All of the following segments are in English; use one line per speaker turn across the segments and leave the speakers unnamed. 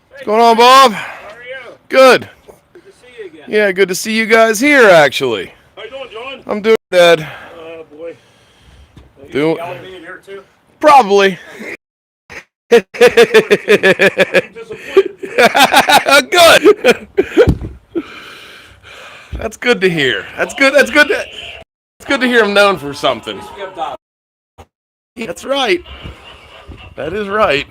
What's going on, Bob?
How are you?
Good.
Good to see you again.
Yeah, good to see you guys here, actually.
How you doing, John?
I'm doing good.
Oh, boy. You
Do-
yelling at me in here, too?
Probably.
I'm disappointed.
Good. That's good to hear. That's good. That's good. It's good to hear him known for something. That's right. That is right.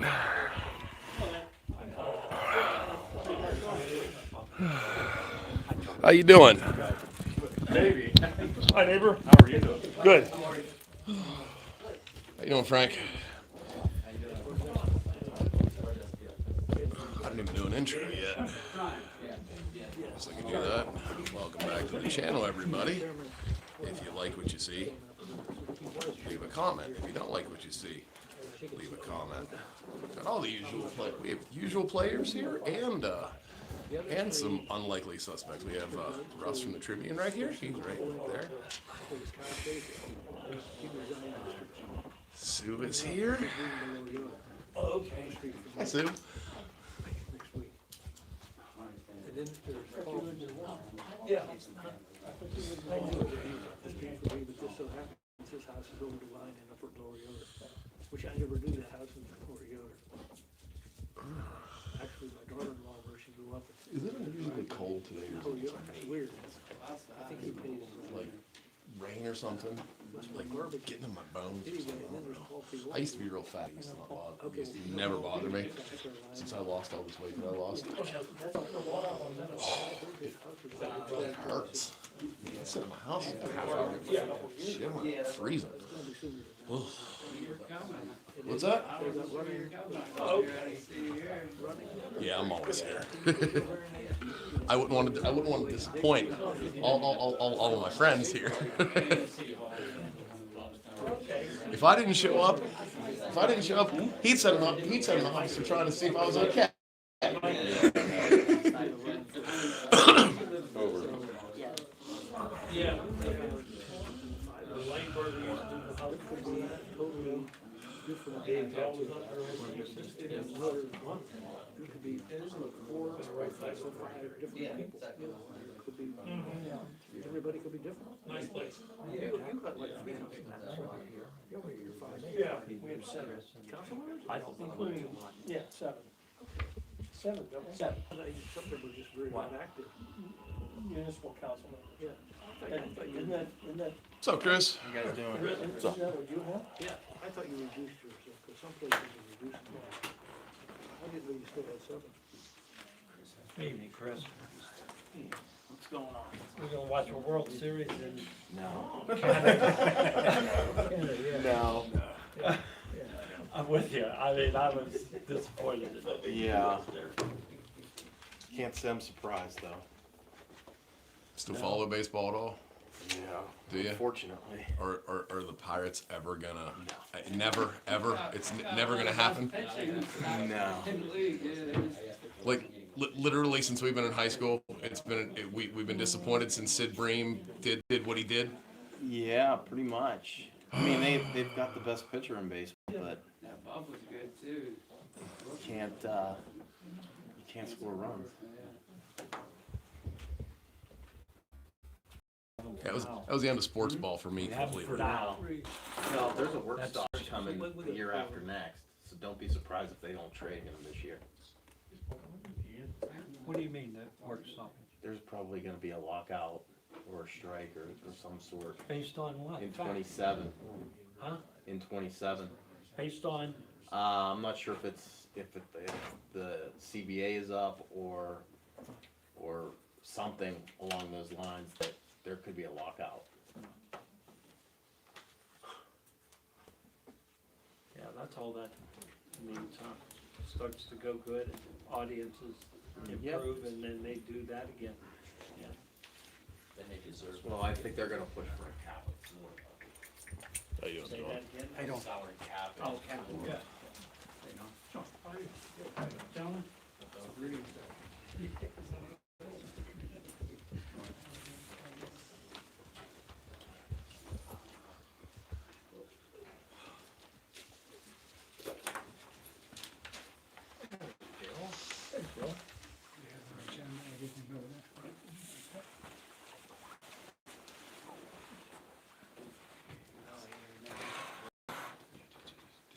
How you doing?
Maybe. Hi, neighbor. How are you doing? Good.
How you doing, Frank? I didn't even do an intro yet. So I can do that. Welcome back to the channel, everybody. If you like what you see, leave a comment. If you don't like what you see, leave a comment. And all the usual we have usual players here and some unlikely suspects. We have Russ from the Tribune right here. He's right there. Sue is here. Hi, Sue.
Yeah. His house is over the line in Upper Lower Yoder, which I never knew that house was in Lower Yoder. Actually, my daughter-in-law, where she grew up,
Is it unusually cold today?
Lower Yoder. It's weird. I think he pays
Like rain or something? Like getting in my bones.
anyway. And then there's 12 people.
I used to be real fat. It used to not bother. It used to never bother me. Since I lost all this weight that I lost. It hurts. I sit in my house for half an hour. Shit, I'm freezing. Ugh. What's that? Yeah, I'm always here. I wouldn't want to disappoint all of my friends here. If I didn't show up, he'd set an officer trying to see if I was okay.
Yeah.
Different day and time. It could be 4 or 5 different people. Could be, everybody could be different.
Nice place.
You got like 3 councilmen here. You're 5.
Yeah, we have 7.
Councilmen?
I don't think including, yeah, 7.
7, don't we?
7.
I thought some people were just very inactive.
Municipal councilman.
Yeah.
Isn't that?
What's up, Chris?
How you guys doing?
Isn't that what you have? Yeah. I thought you reduced yours, because some places you reduced them. I didn't know you still had 7.
Evening, Chris.
What's going on?
We're gonna watch a World Series in.
No.
No. I'm with you. I mean, I was disappointed in that.
Yeah. Can't say I'm surprised though.
Still follow baseball at all?
Yeah.
Do you?
Unfortunately.
Are the Pirates ever gonna? Never, ever. It's never gonna happen.
No.
Like literally since we've been in high school, we've been disappointed since Sid Bream did what he did.
Yeah, pretty much. I mean, they've got the best pitcher in baseball, but
Bob was good too.
you can't score runs.
That was the end of sports ball for me completely.
Now.
Well, there's a work
That's-
stock coming the year after next, so don't be surprised if they don't trade him this year.
What do you mean that work stoppage?
There's probably going to be a lockout or a strike or some sort
Based on what?
in 27.
Huh?
In 27.
Based on,
I'm not sure if the CBA is up or something along those lines that there could be a lockout.
yeah, that's all that means, huh? Starts to go good, and audiences
Yep.
improve, and then they do that again. Yeah.
Then they deserve.
Well, I think they're gonna push for a cap.
How you doing,
Say
John?
that again?
I don't. Salary cap.
Oh, capital.
Yeah. Gentlemen?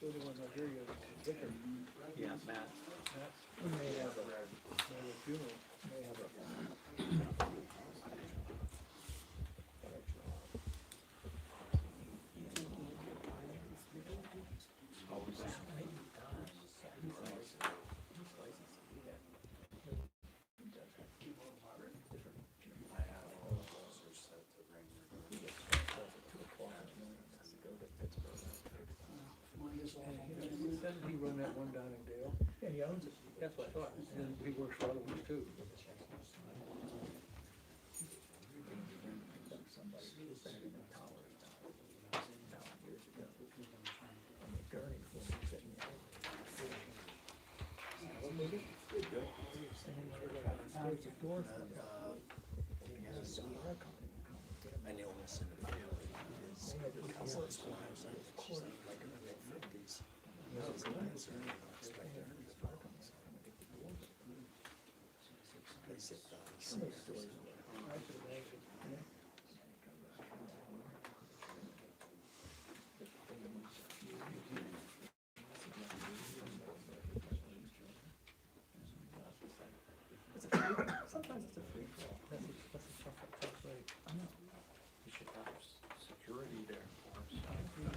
the only one out here yet, Vicar.
Yeah, Matt.
We may have a funeral, may have a. He run that one down in Dale. Yeah, he owns it. That's what I thought. And he works for other ones too.
An illness in the family. His cousin's wives, she's like in her mid-50s. She's cancer, unexpected. They said,
Sometimes it's a free for all. That's a tough rate. I know. You should have security there for us.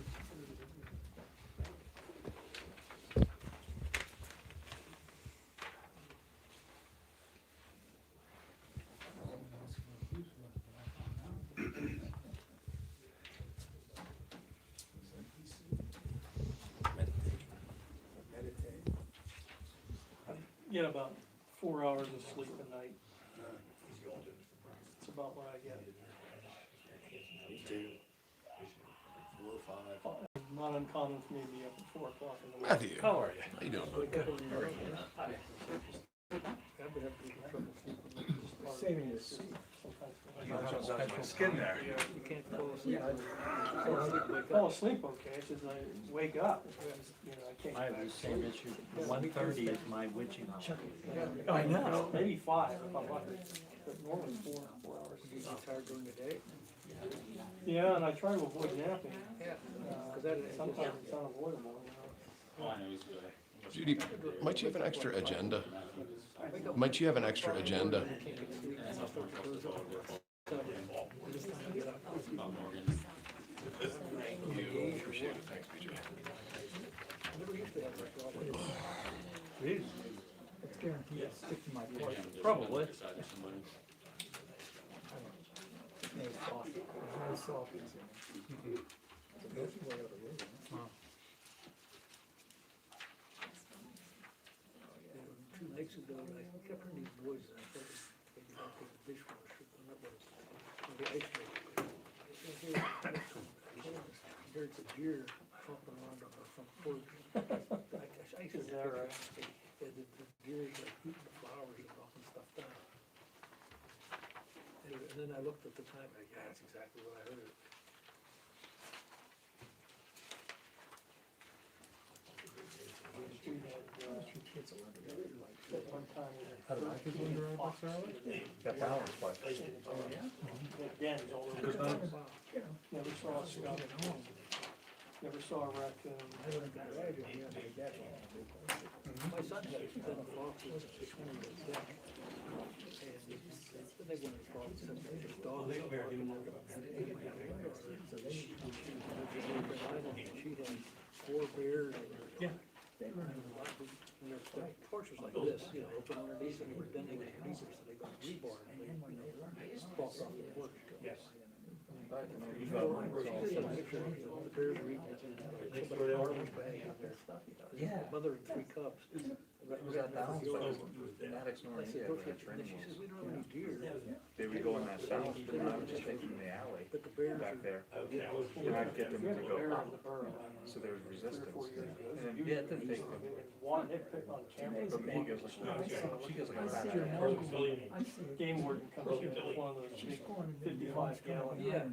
meditate.
Get about 4 hours of sleep a night. It's about what I get.
Me too. 4 or 5.
Not uncommon for me to be up at 4 o'clock in the morning.
Matthew,
How are you?
how you doing?
Wake up in the morning. I would have trouble sleeping. Saving your seat.
My skin there.
You can't fall asleep.
Fall asleep okay, it's just I wake up, you know, I can't.
I have the same issue. 1:30 is my witching hour.
I know. Maybe 5 if I'm lucky, but normally 4 hours.
You get tired during the day.
Yeah, and I try to avoid napping.
Yeah.
Sometimes it's unavoidable, you know.
Judy, might you have an extra agenda? Might you have an extra agenda? Appreciate it, thanks, BJ.
Jeez.
It's guaranteed to stick to my part.
Probably.
Very soft. Very soft. It goes way out of the way. Two nights ago, I kept hearing these boys, and I thought they did not take the dishwasher, and that was, the ice maker. There's a deer hopping around on the front porch. I
Is that right?
The deer is like eating the flowers and knocking stuff down. And then I looked at the time, like, yeah, that's exactly what I heard.
At one time, we
How did I get under our bus early? Got Bowers, but.
Dan's all over. Never saw a skunk, never saw a raccoon.
I don't think I did, yeah, my dad. My son had 7 foxes, 6 went in the deck. And then they went across, and there's dogs. So they, she had 4 bears.
Yeah.
They were in the lot, and their porch was like this, you know, open underneath, and then they got creepers, so they got rebar, and they, crossed off the porch. Yes. The bears were eating it, somebody was bag out there.
Yeah.
Mother and 3 cubs.
Was that balance? Maddox,
I said, okay, and she says, we don't have any deer,
They would go in that balance, but I would just take them in the alley
but the bears
back
are.
there. And I'd get them to go up, so there was resistance. And then, yeah, it didn't take them.
One, they picked on camera.
But he goes like, she goes like that.
Game warden comes in with one of those big 55-gallon
Yeah.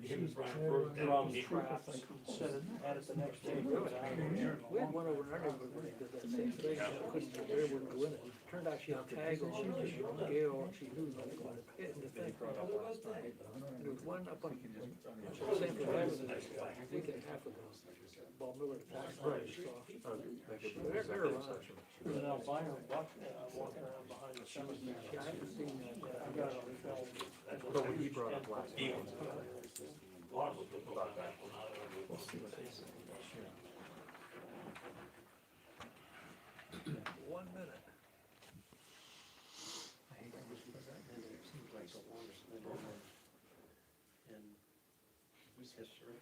drum traps, set it, had it the next day.
We had one over in our neighborhood that did that same thing, couldn't, the bear there wouldn't go in it. Turned out she had a tag on, she was Gail, she knew not to go in it. And the thing, there was one up on Sanford Avenue, a week and a half ago. Bob Miller attacked her, they're around.
There's an albino walking around behind the cemetery.
Yeah, I haven't seen that.
I got it on film.
But what he brought up last week.
We'll see what they say.
1 minute.
I hate to just put that in, it seems like the longest minute in history.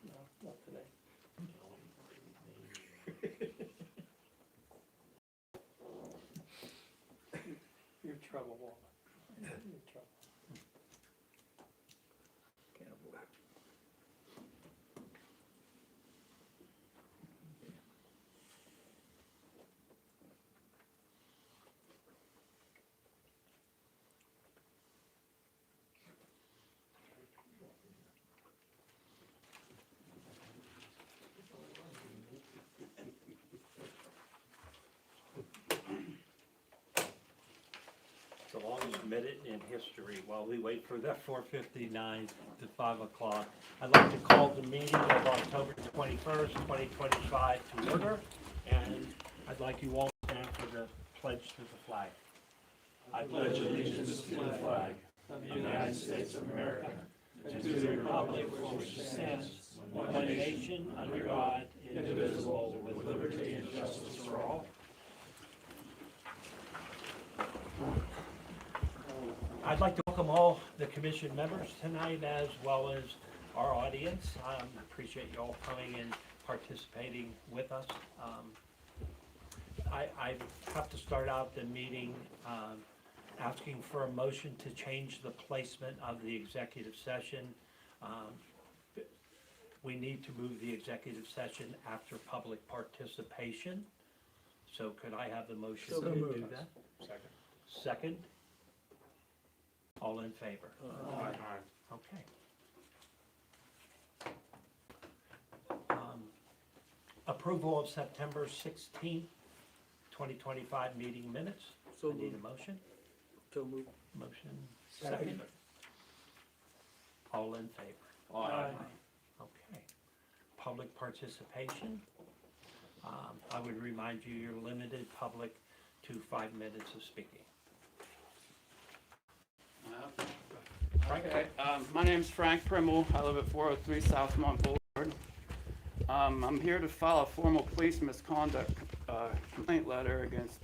No, not today. You're trouble, woman. You're trouble.
Cannibal.
The longest minute in history. While we wait for that 4:59 to 5 o'clock, I'd like to call the meeting of October 21st, 2025 to order. And I'd like you all to stand for the pledge to the flag. I pledge allegiance to the flag of the United States of America and to the republic for which it stands, one nation, under God, indivisible, with liberty and justice for all. I'd like to welcome all the commission members tonight as well as our audience. I appreciate you all coming and participating with us. I have to start out the meeting asking for a motion to change the placement of the executive session. We need to move the executive session after public participation. So could I have the motion
So
to
moved.
do that?
Second.
Second? All in favor?
Aye.
Okay. Approval of September 16th, 2025 meeting minutes.
So
I need
moved.
a motion.
So moved.
Motion second. All in favor?
Aye.
Okay. Public participation. I would remind you, you're limited public to 5 minutes of speaking.
Okay, my name's Frank Primmel. I live at 403 Southmont Boulevard. I'm here to file a formal police misconduct complaint letter against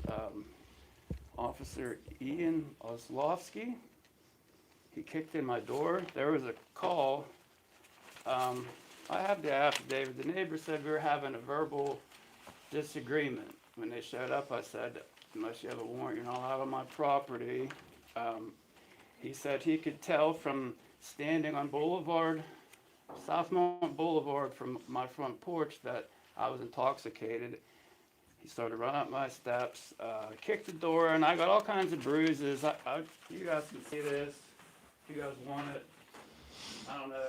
Officer Ian Oslowski. He kicked in my door. There was a call. I have the affidavit. The neighbor said we were having a verbal disagreement. When they showed up, I said, unless you have a warrant, you're not allowed on my property. He said he could tell from standing on Boulevard, Southmont Boulevard, from my front porch that I was intoxicated. He started running up my steps, kicked the door, and I got all kinds of bruises. You guys can see this if you guys want it. I don't know,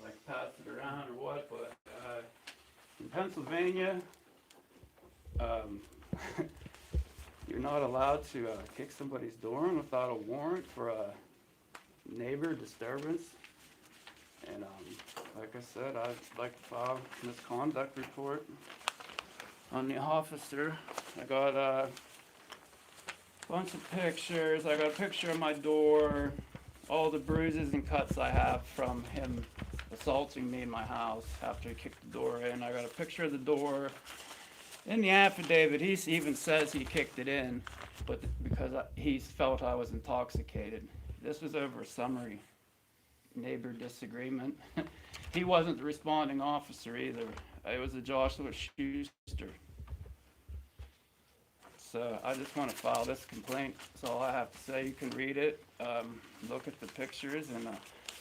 like pass it around or what, but in Pennsylvania, you're not allowed to kick somebody's door in without a warrant for a neighbor disturbance. And like I said, I'd like to file a misconduct report on the officer. I got a bunch of pictures. I got a picture of my door, all the bruises and cuts I have from him assaulting me in my house after he kicked the door in. I got a picture of the door. In the affidavit, he even says he kicked it in, but because he felt I was intoxicated. This was over a summary neighbor disagreement. He wasn't the responding officer either. It was a Joshua Schuster. So I just want to file this complaint. That's all I have to say. You can read it, look at the pictures, and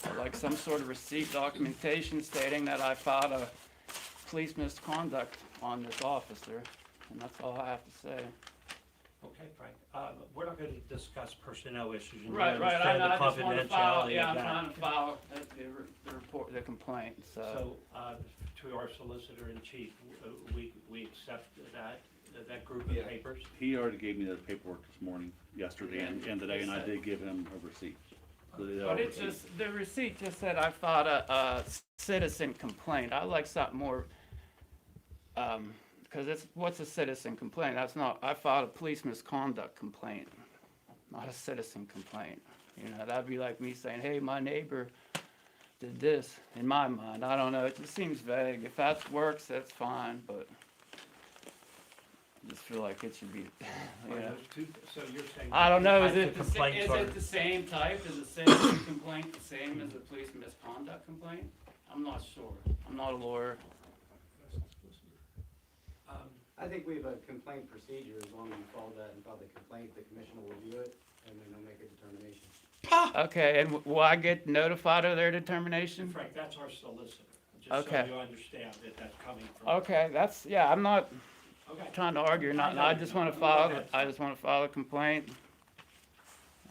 I'd like some sort of receipt documentation stating that I filed a police misconduct on this officer, and that's all I have to say.
Okay, Frank, we're not gonna discuss personnel issues. You
Right, right,
understand the
I just want to follow,
confidentiality
yeah,
of
I'm
that.
trying to follow the report, the complaint, so.
So, to our solicitor in chief, we accept that group of papers?
He already gave me the paperwork this morning, yesterday and today, and I did give him a receipt. So they are
But it
receipts.
just, the receipt just said I filed a citizen complaint. I like something more, because what's a citizen complaint? That's not, I filed a police misconduct complaint, not a citizen complaint. You know, that'd be like me saying, hey, my neighbor did this, in my mind. I don't know, it just seems vague. If that works, that's fine, but I just feel like it should be, you know.
So you're saying.
I don't know,
two
is
types of complaints are-
it the same type, is the citizen complaint the same as the police misconduct complaint? I'm not sure, I'm not a lawyer.
I think we have a complaint procedure. As long as you follow that and file the complaint, the commission will review it, and then they'll make a determination.
Okay, and will I get notified of their determination?
Frank, that's our solicitor, just so
Okay.
you understand that that's coming from.
Okay, that's, yeah, I'm not
Okay.
trying to argue, not, I just wanna file, I just wanna file a complaint.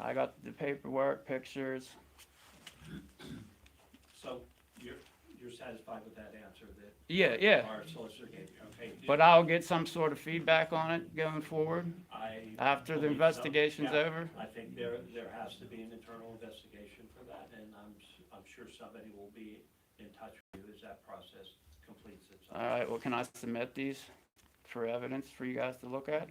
I got the paperwork, pictures.
So you're satisfied with that answer that
Yeah,
our solicitor gave you, okay?
but I'll get some sort of feedback on it going forward, after the
believe so.
investigation's
Yeah.
over.
I think there has to be an internal investigation for that, and I'm sure somebody will be in touch with you as that process completes itself.
Alright, well, can I submit these for evidence for you guys to look at?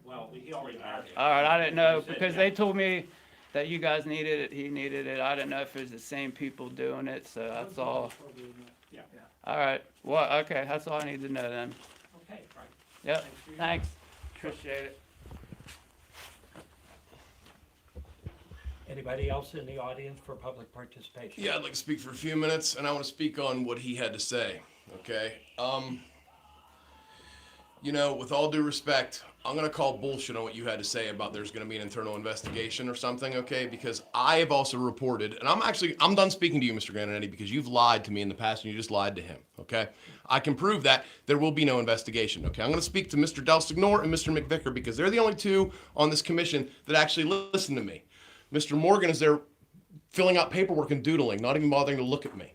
Well, he already has. it.
Alright, I didn't know,
He said,
because
yeah.
they told me that you guys needed it, he needed it, I didn't know if it was the same people doing it, so that's all.
Yeah.
Alright, well, okay, that's all I need to know then.
Okay, Frank.
Yep,
Thanks for your-
thanks, appreciate it.
Anybody else in the audience for public participation?
Yeah, I'd like to speak for a few minutes, and I want to speak on what he had to say, okay? You know, with all due respect, I'm going to call bullshit on what you had to say about there's going to be an internal investigation or something, okay? Because I have also reported, and I'm done speaking to you, Mr. Grananetti, because you've lied to me in the past, and you just lied to him, okay? I can prove that there will be no investigation, okay? I'm going to speak to Mr. Del Signor and Mr. McVicker, because they're the only two on this commission that actually listen to me. Mr. Morgan is there filling out paperwork and doodling, not even bothering to look at me.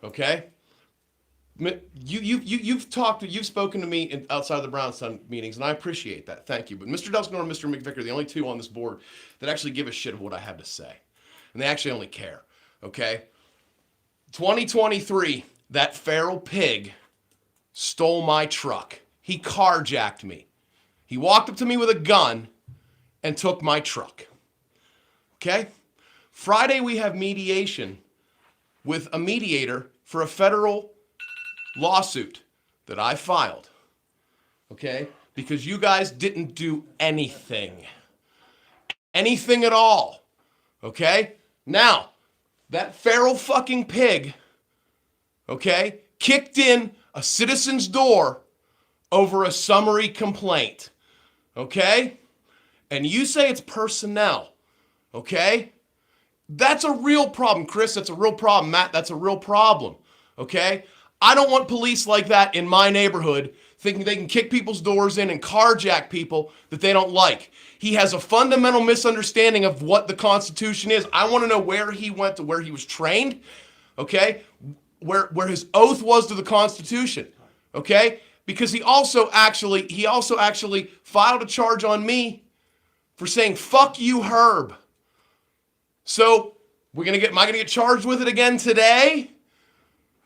Okay? You've spoken to me outside of the Brownstown meetings, and I appreciate that. Thank you. But Mr. Delsnor and Mr. McVicker are the only two on this board that actually give a shit of what I have to say. And they actually only care. Okay? 2023, that feral pig stole my truck. He carjacked me. He walked up to me with a gun and took my truck. Okay? Friday we have mediation with a mediator for a federal lawsuit that I filed. Okay? Because you guys didn't do anything. Anything at all. Okay? Now, that feral fucking pig, okay, kicked in a citizen's door over a summary complaint. Okay? And you say it's personnel. Okay? That's a real problem, Chris. That's a real problem, Matt. That's a real problem. Okay? I don't want police like that in my neighborhood thinking they can kick people's doors in and carjack people that they don't like. He has a fundamental misunderstanding of what the Constitution is. I want to know where he went to, where he was trained, okay? Where his oath was to the Constitution, okay? Because he also actually filed a charge on me for saying, fuck you, Herb. So, am I gonna get charged with it again today?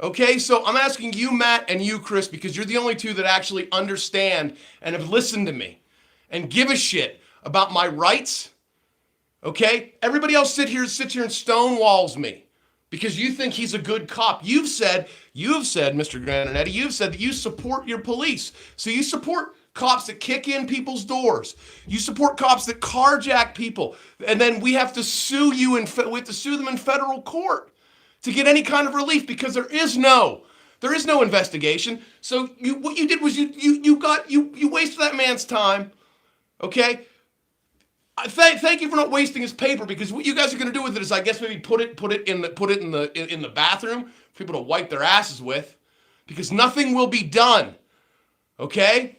Okay, so I'm asking you, Matt, and you, Chris, because you're the only two that actually understand and have listened to me and give a shit about my rights. Okay? Everybody else sits here and stonewalls me because you think he's a good cop. You've said, Mr. Grananetti, you've said that you support your police. So you support cops that kick in people's doors. You support cops that carjack people. And then we have to sue you we have to sue them in federal court to get any kind of relief because there is no investigation. So what you did was you wasted that man's time. Okay? Thank you for not wasting his paper, because what you guys are going to do with it is, I guess, maybe put it in the bathroom for people to wipe their asses with, because nothing will be done. Okay?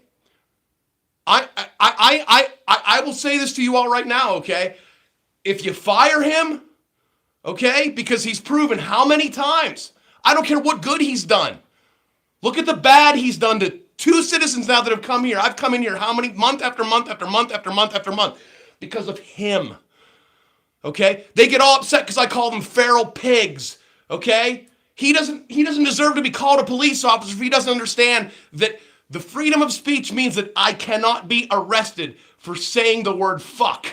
I will say this to you all right now, okay? If you fire him, okay, because he's proven how many times, I don't care what good he's done. Look at the bad he's done to 2 citizens now that have come here. I've come in here how many, month after month after month after month after month, because of him. Okay? They get all upset because I call them feral pigs. Okay? He doesn't deserve to be called a police officer if he doesn't understand that the freedom of speech means that I cannot be arrested for saying the word fuck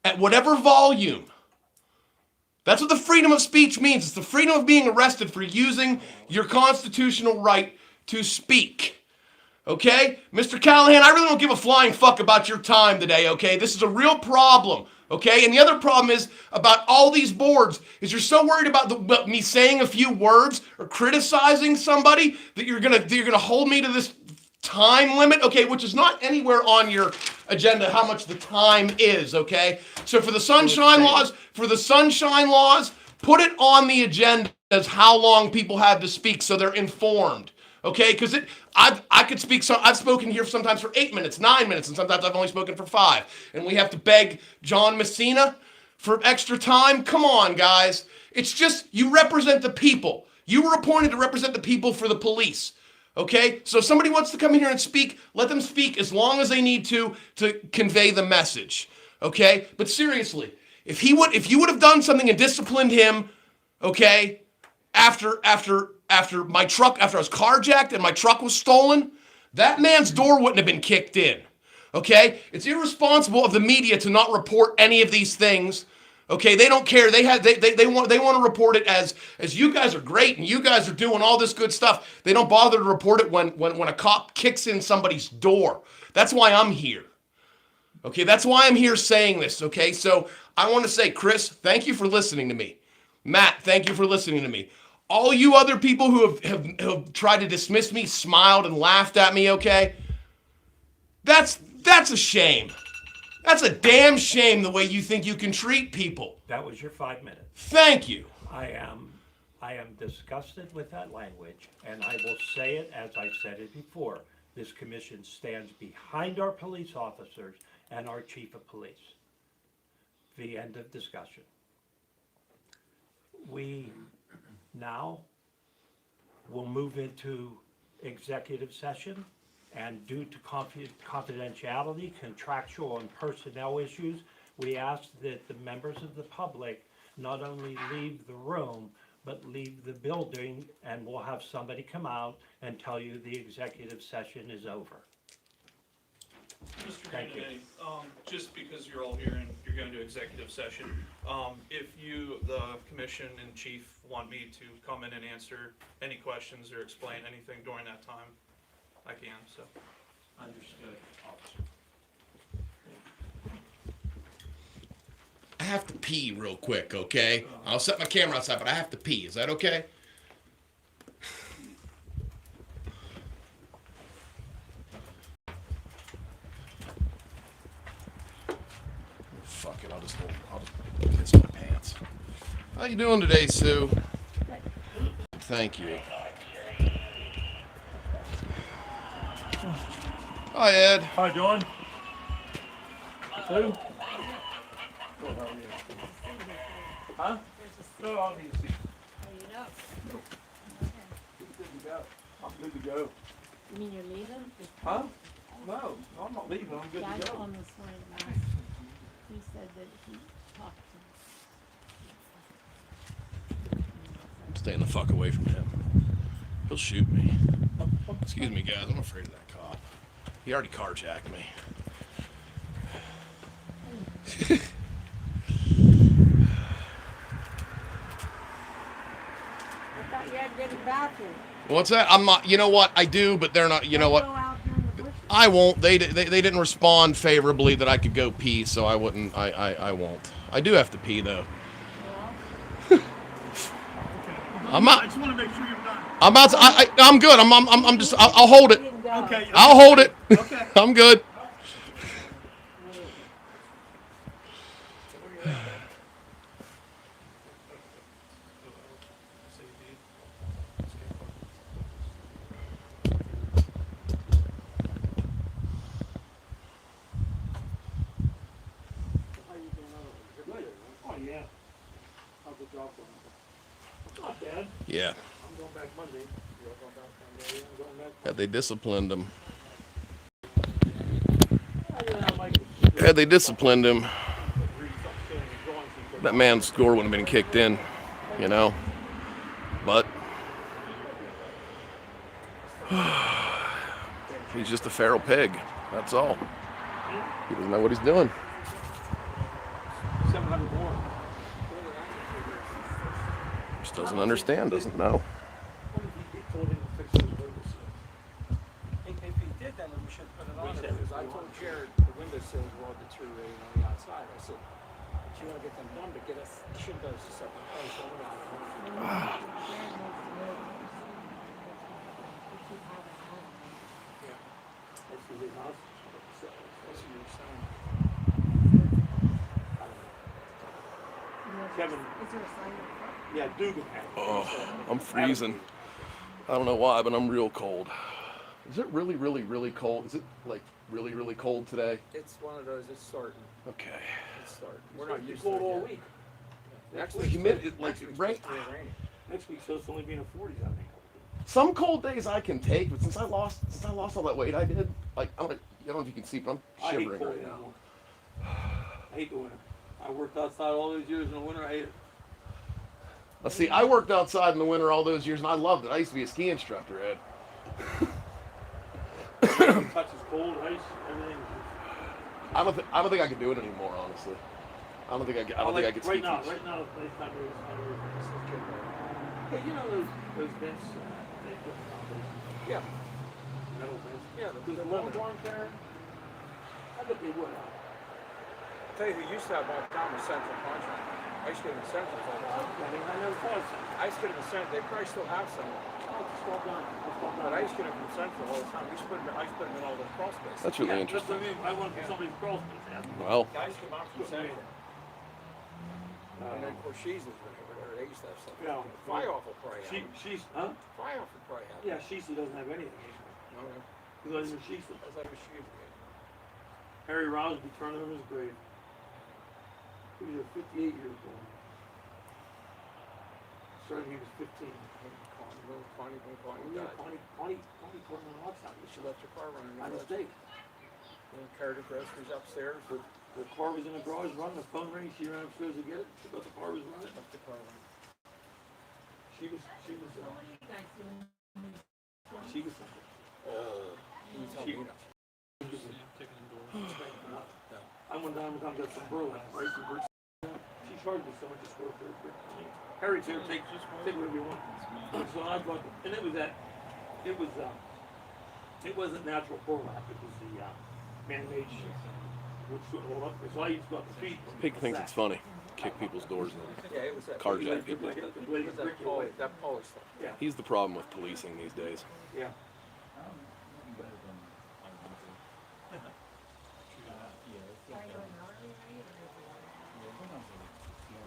at whatever volume. That's what the freedom of speech means. It's the freedom of being arrested for using your constitutional right to speak. Okay? Mr. Callahan, I really don't give a flying fuck about your time today, okay? This is a real problem, okay? And the other problem is about all these boards is you're so worried about me saying a few words or criticizing somebody that you're gonna hold me to this time limit, okay, which is not anywhere on your agenda how much the time is, okay? So for the sunshine laws, put it on the agenda as how long people have to speak so they're informed. Okay, because I could speak. So I've spoken here sometimes for 8 minutes, 9 minutes, and sometimes I've only spoken for 5. And we have to beg John Messina for extra time. Come on, guys. It's just you represent the people. You were appointed to represent the people for the police. Okay, so if somebody wants to come in here and speak, let them speak as long as they need to convey the message. Okay, but seriously, if you would have done something and disciplined him, okay, after my truck, after I was carjacked and my truck was stolen, that man's door wouldn't have been kicked in. Okay? It's irresponsible of the media to not report any of these things. Okay? They don't care. They want to report it as you guys are great and you guys are doing all this good stuff. They don't bother to report it when a cop kicks in somebody's door. That's why I'm here. Okay? That's why I'm here saying this. Okay? So I want to say, Chris, thank you for listening to me. Matt, thank you for listening to me. All you other people who have tried to dismiss me, smiled and laughed at me, okay? That's a shame. That's a damn shame the way you think you can treat people.
That was your 5 minutes.
Thank you.
I am disgusted with that language, and I will say it as I said it before. This commission stands behind our police officers and our chief of police. The end of discussion. We now we'll move into executive session, and due to confidentiality, contractual and personnel issues, we ask that the members of the public not only leave the room, but leave the building, and we'll have somebody come out and tell you the executive session is over.
Mr.
Thank you.
Kennedy, just because you're all here and you're going to executive session, if you, the commission and chief, want me to come in and answer any questions or explain anything during that time, I can, so.
Understood, officer.
I have to pee real quick, okay? I'll set my camera outside, but I have to pee. Is that okay? Fuck it, I'll just piss my pants. How you doing today, Sue? Thank you. Hi, Ed.
Hi, John. Sue? Huh? No, I'll need to see. Good to go. I'm good to go.
You mean you're leaving?
Huh? No, I'm not leaving. I'm good
Guy
to go.
on this morning, he said that he talked to
I'm staying the fuck away from him. He'll shoot me. Excuse me, guys. I'm afraid of that cop. He already carjacked me.
I thought you had to get a bathroom.
What's that? I'm not. You know what? I do, but they're not. You know
Go
what?
out there in the bushes.
I won't. They didn't respond favorably that I could go pee, so I wouldn't. I won't. I do have to pee though. I'm out.
I just want to make sure you're done.
I'm out. I'm good. I'm just. I'll hold it.
Didn't go.
Okay.
I'll hold it.
Okay.
I'm good.
Not bad.
Yeah.
I'm going back Monday. You're going back Monday. I'm going back.
Had they disciplined him.
I like it.
Had they disciplined him, that man's score would have been kicked in, you know. But he's just a feral pig. That's all. He doesn't know what he's doing.
700 more.
Just doesn't understand. Doesn't know.
What if he told him to fix his windows?
If he did, then we should put it on there, because I told Jared the window sills were all deteriorating on the outside. I said, but you wanna get them done, but get us, shouldn't go to a separate place, so we're not.
That's his house.
That's what you're saying.
Kevin,
Is there a sign up front?
yeah, Dugan had it.
Oh, I'm freezing. I don't know why, but I'm real cold. Is it really, really, really cold? Is it like really, really cold today?
It's one of those, it's starting,
Okay.
it's starting. We're not used to
Cold
it
all
yet.
week.
Next
The
week,
humidity, like,
next week's
right?
supposed to be raining.
Next week, so it's only being in the 40s, I think.
Some cold days I can take, but since I lost all that weight I did, like I don't know if you can see, but I'm
I hate
shivering
cold
right now.
anymore. I hate the winter. I worked outside all those years in the winter. I hate it.
Let's see, I worked outside in the winter all those years and I loved it. I used to be a ski instructor, Ed.
Touches cold, ice, everything.
I don't think I could do it anymore, honestly. I don't think I could ski.
Right now, it's nice time to Hey, you know those vents, they put
Yeah,
metal vents?
yeah,
Does the long barn there? I bet they would.
I'll tell you who used to have all the time was Central Contract. I used to get them Central all the time.
I mean, I never thought of something.
I used to get them Central, they probably still have some,
Oh, it's all done. It's all done.
but I used to get them from Central all the time. I used to put them in all the crawl spaces.
That's really
Yeah,
interesting.
that's what I mean. I want somebody's crawl space. Yeah.
Well,
Guys come out from Central. And then Corsese was over there, they used to have stuff.
Yeah.
Fly off will probably have.
She's, huh?
Fly off will probably have.
Yeah, Sheesy doesn't have anything.
No, no.
He lives in Sheesy.
That's like a shoe.
Harry Rouse be turning him his grave. He was a 58 years old. Started when he was 15.
Connie
Yeah,
died.
Connie put him in the out.
She left her car running.
By mistake.
And carried her groceries upstairs.
The car was in the garage running, the phone rang, she ran upstairs to get it, she thought the car was running.
Left the car running.
She was something.
You tell me now.
I went down and got some Berlin, right? She charged me so much to score for it. Harry's here, take whatever you want. So I bought, and it wasn't natural burlap, it was the man-made shit. Which sort of hold up, so I used to go up the feet.
Pig thinks it's funny. Kick people's doors in.
Yeah, it was that.
Carjack people.
It was that Polish stuff.
Yeah,
He's the problem with policing these days.
yeah.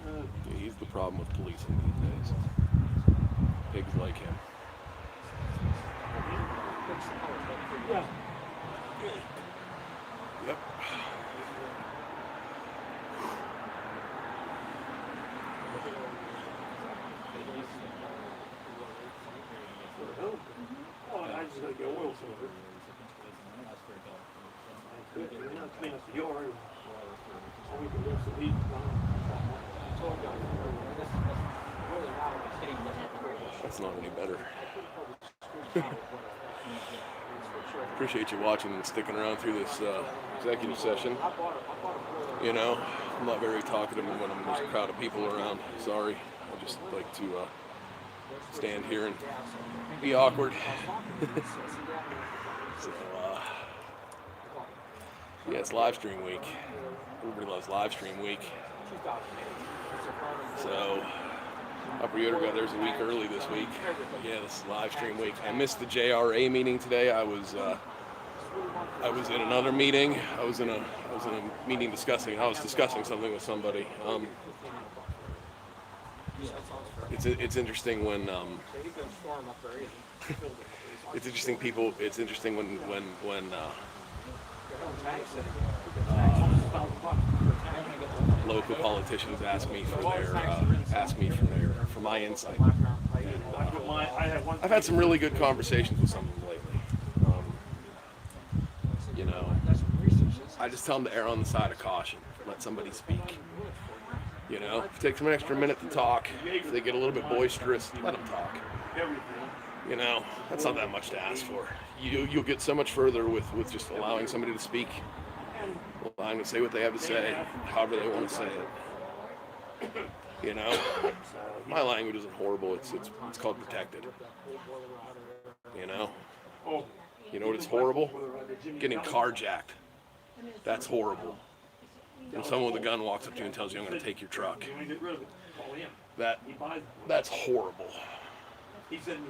Yeah, he's the problem with policing these days. Pigs like him.
Yeah.
Yep.
Oh, I just gotta get oil filter. And then clean up the yard. And we can do some heat.
That's not any better. Appreciate you watching and sticking around through this executive session. You know, I'm not very talkative when there's a crowd of people around. Sorry. I just like to stand here and be awkward. So, yeah, it's live stream week. Everybody loves live stream week. So, Upper Utica, there's a week early this week. Yeah, this is live stream week. I missed the JRA meeting today. I was in another meeting. I was in a meeting discussing something with somebody. It's interesting when it's interesting people. It's interesting when local politicians ask me for for my insight. I've had some really good conversations with some of them lately. You know, I just tell them to err on the side of caution. Let somebody speak. You know, if it takes them an extra minute to talk, if they get a little bit boisterous, let them talk. You know, that's not that much to ask for. You'll get so much further with just allowing somebody to speak, allowing them to say what they have to say, however they want to say it. You know, my language isn't horrible. It's called protected. You know what it's horrible? Getting carjacked. That's horrible. When someone with a gun walks up to you and tells you, "I'm going to take your truck." That's horrible.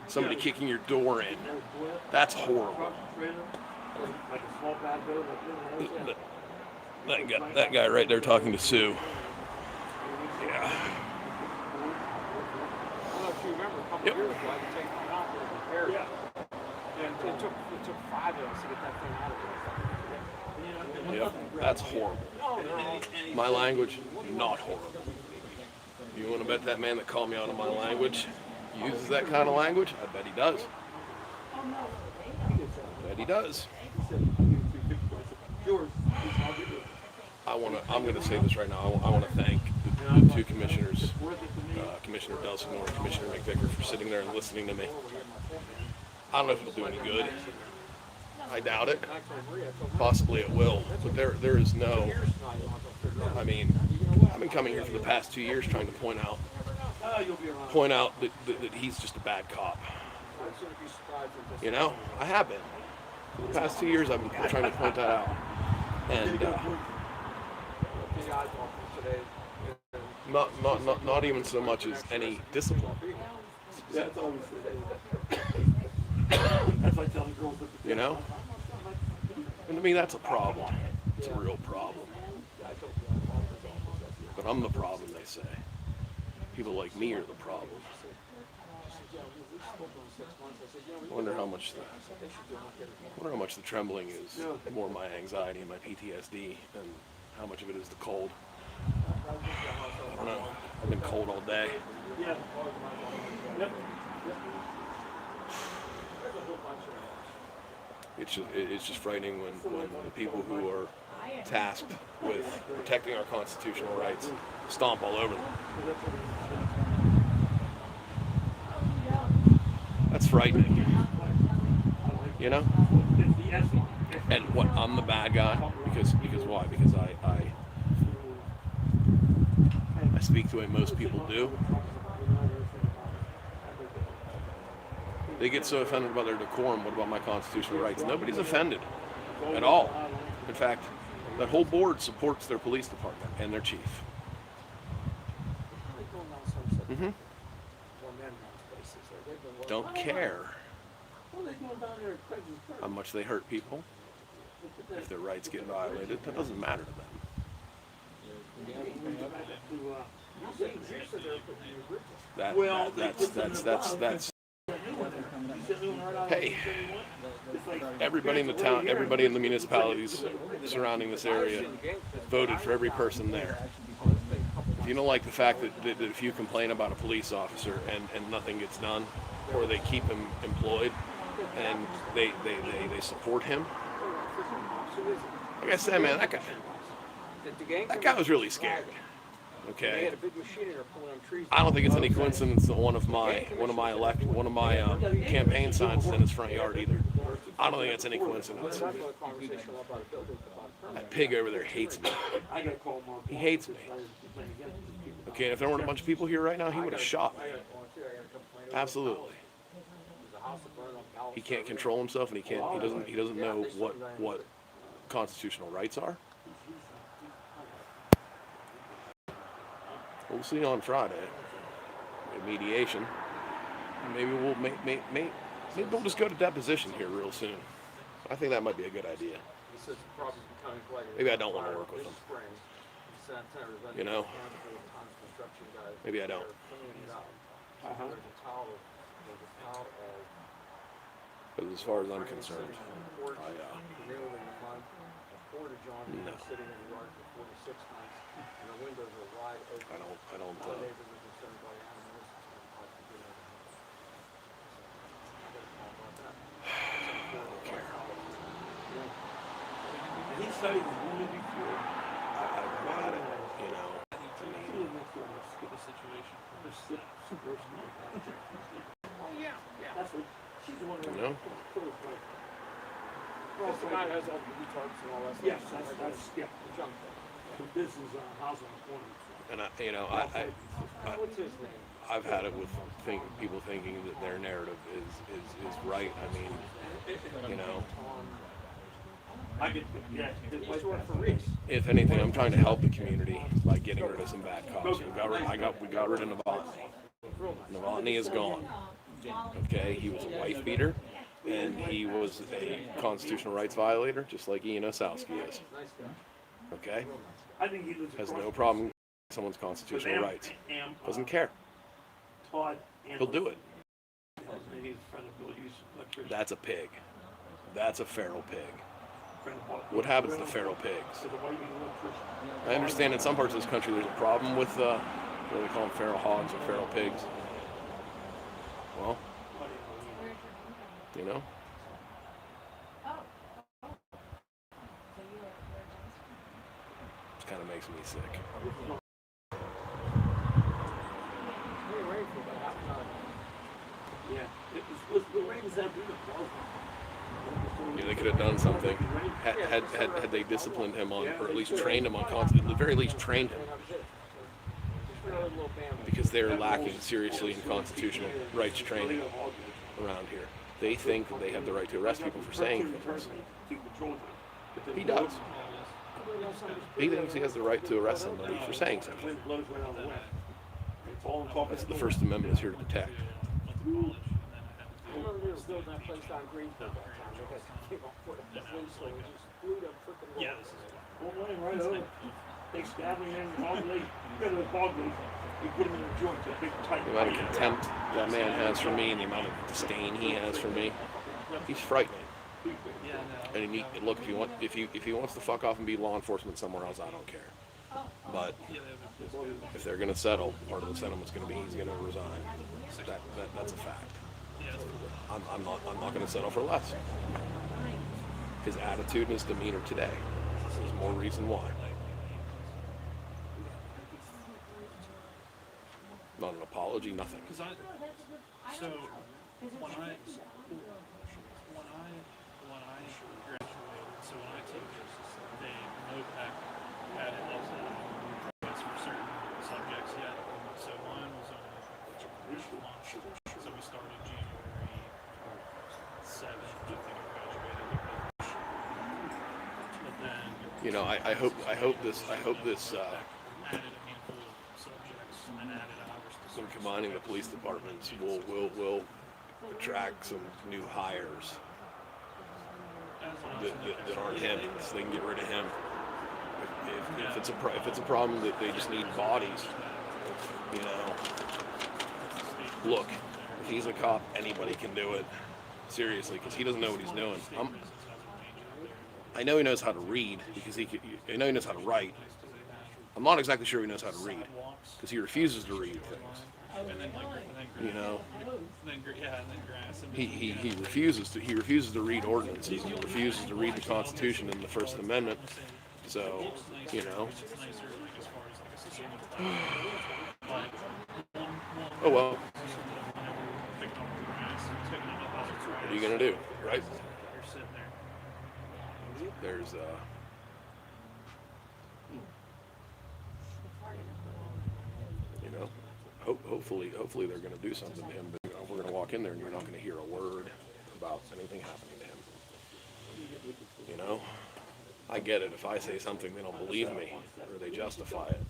Somebody kicking your door in. That's horrible. That guy right there talking to Sue. Yeah.
I don't know if you remember a couple
Yep.
years ago, I had to take mine out there and repair it. And it took 5 of us to get that thing out of there.
Yep. That's horrible. My language, not horrible. You want to bet that man that called me out on my language uses that kind of language? I bet he does. I bet he does. I'm going to say this right now. I want to thank the two commissioners, Commissioner Delsinore and Commissioner McVicker, for sitting there and listening to me. I don't know if it'll do any good. I doubt it. Possibly it will, but there is no. I mean, I've been coming here for the past 2 years trying to point out that he's just a bad cop. You know, I have been. For the past 2 years, I've been trying to point that out, and not even so much as any discipline. You know, and to me, that's a problem. It's a real problem. But I'm the problem, they say. People like me are the problem. I wonder how much the trembling is more my anxiety and my PTSD, and how much of it is the cold. I don't know. I've been cold all day. It's just frightening when the people who are tasked with protecting our constitutional rights stomp all over them. That's frightening. You know? And what, I'm the bad guy? Because why? Because I speak the way most people do. They get so offended about their decorum. What about my constitutional rights? Nobody's offended at all. In fact, that whole board supports their police department and their chief. Mm-hmm. Don't care how much they hurt people. If their rights get violated, that doesn't matter to them. That's hey, everybody in the town, everybody in the municipalities surrounding this area voted for every person there. If you don't like the fact that if you complain about a police officer and nothing gets done, or they keep him employed and they support him, like I said, man, that guy was really scared. Okay. I don't think it's any coincidence that one of my campaign signs is in his front yard either. I don't think it's any coincidence. That pig over there hates me. He hates me. Okay, and if there weren't a bunch of people here right now, he would have shot me. Absolutely. He can't control himself, and he doesn't know what constitutional rights are. We'll see on Friday. Mediation. Maybe we'll just go to deposition here real soon. I think that might be a good idea. Maybe I don't want to work with them. You know? Maybe I don't. But as far as I'm concerned, no.
windows are wide open.
I don't,
My neighbors are concerned about animals.
And he studied the woman before.
I've got it, you know.
He was next door to a situation. Super smart. Oh, yeah. That's what, she's the one that.
You know?
Put her right.
That's the guy that has all the retards and all that stuff.
Yes, that's, yeah, the junk. This is a house on the corner.
And
What's his name?
I've had it with people thinking that their narrative is right. I mean, you know,
I could, yeah.
He used to work for Reese.
if anything, I'm trying to help the community by getting rid of some bad cops. We got rid of Novotny. Novotny is gone. Okay, he was a wife beater, and he was a constitutional rights violator, just like Ian Osowski is. Okay,
I think he lives
has
across
no problem with someone's constitutional rights. Doesn't care.
Todd.
He'll do it.
And he's a friend of Bill Hughes' electrician.
That's a pig. That's a feral pig.
Friend of Bob.
What happens to feral pigs?
So the white electrician.
I understand in some parts of this country there's a problem with what do they call them, feral hogs or feral pigs. Well, you know, it kind of makes me sick.
They rained for about half an hour.
Yeah, it was the rain was that big.
Yeah, they could have done something had they disciplined him on, or at least trained him on at the very least trained him, because they're lacking seriously in constitutional rights training around here. They think that they have the right to arrest people for saying things. He does. He thinks he has the right to arrest somebody for saying something. That's what the First Amendment is here to protect.
I remember they were building that place down Greensburg that time. They got came up with a police and just blew them freaking walls.
One lane right over. They stabbed him in the bog leaf. Got a bog leaf. You put him in a joint, a big tight.
The amount of contempt that man has for me and the amount of disdain he has for me, he's frightening. And look, if he wants to fuck off and be law enforcement somewhere else, I don't care. But if they're going to settle, part of the settlement's going to be he's going to resign. That's a fact. I'm not going to settle for less. His attitude and his demeanor today is more reason why. Not an apology, nothing.
So when I graduated, so when I took the NOPEC had it as a for certain subjects yet. So mine was on launch. So we started January 7th, I think I graduated. But then
You know, I hope this
added a handful of subjects and added hours to
some combining the police departments will attract some new hires that aren't him, so they can get rid of him. If it's a problem that they just need bodies, you know. Look, if he's a cop, anybody can do it. Seriously, because he doesn't know what he's doing. I know he knows how to read because I know he knows how to write. I'm not exactly sure he knows how to read because he refuses to read things. You know, he refuses to read ordinances. He refuses to read the Constitution and the First Amendment. So, you know. Oh well. What are you gonna do, right? There's you know, hopefully they're gonna do something to him. But, we're gonna walk in there and you're not gonna hear a word about anything happening to him. You know, I get it. If I say something, they don't believe me, or they justify it.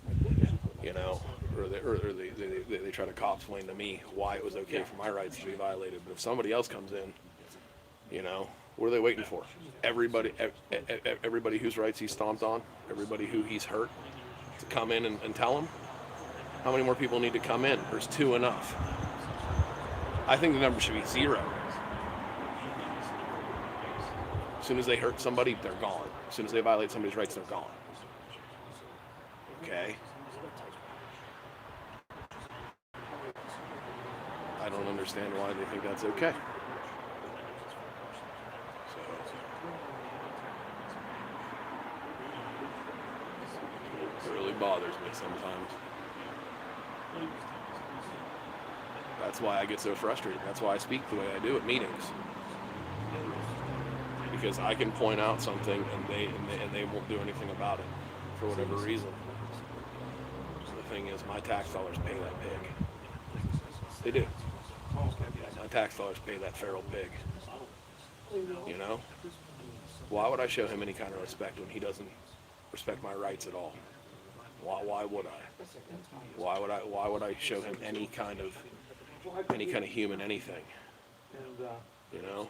You know, or they try to cop-explain to me why it was okay for my rights to be violated. But if somebody else comes in, you know, what are they waiting for? Everybody whose rights he's stomped on, everybody who he's hurt, to come in and tell him? How many more people need to come in? Or is 2 enough? I think the number should be 0. As soon as they hurt somebody, they're gone. As soon as they violate somebody's rights, they're gone. Okay? I don't understand why they think that's okay. So, it really bothers me sometimes. That's why I get so frustrated. That's why I speak the way I do at meetings. Because I can point out something and they won't do anything about it for whatever reason. The thing is, my tax dollars pay that pig. They do. My tax dollars pay that feral pig. You know? Why would I show him any kind of respect when he doesn't respect my rights at all? Why would I? Why would I show him any kind of human anything? You know?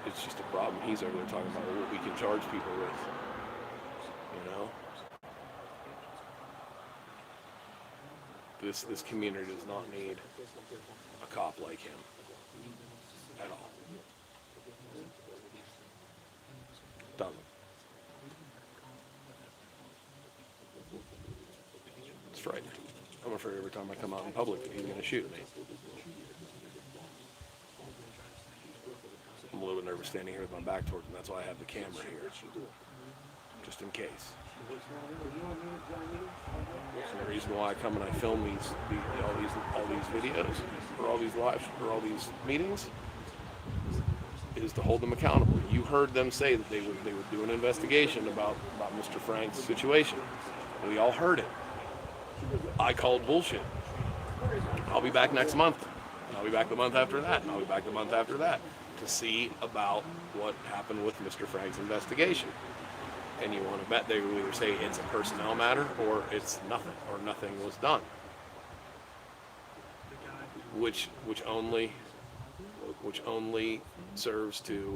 It's just a problem. He's over there talking about what we can charge people with. You know? This community does not need a cop like him at all. Doesn't. It's frightening. I'm afraid every time I come out in public that he's going to shoot me. I'm a little bit nervous standing here with my back towards him. That's why I have the camera here, just in case. And the reason why I come and I film all these videos or all these live or all these meetings is to hold them accountable. You heard them say that they would do an investigation about Mr. Frank's situation. We all heard it. I called bullshit. I'll be back next month. And I'll be back the month after that. And I'll be back the month after that to see about what happened with Mr. Frank's investigation. And you want to bet they will either say it's a personnel matter or it's nothing, or nothing was done. Which only serves to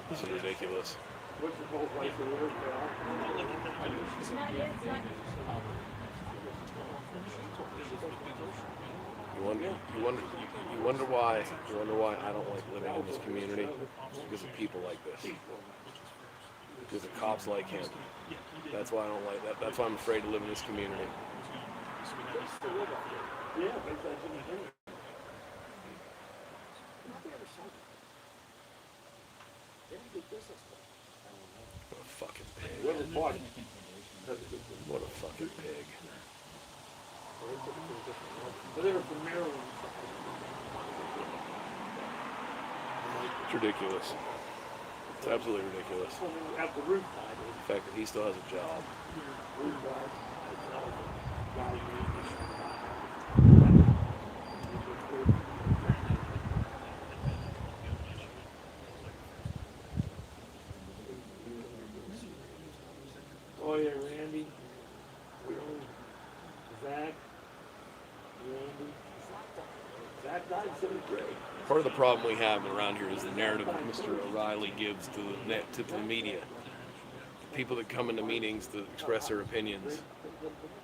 This is ridiculous. You wonder why I don't like living in this community? Because of people like this. Because of cops like him. That's why I don't like that. That's why I'm afraid to live in this community. What a fucking pig. What a fucking pig. It's ridiculous. It's absolutely ridiculous. The fact that he still has a job.
Oh yeah, Randy, Zach, Randy. Zach died in 7th grade.
Part of the problem we have around here is the narrative that Mr. O'Reilly gives to the media. People that come into meetings to express their opinions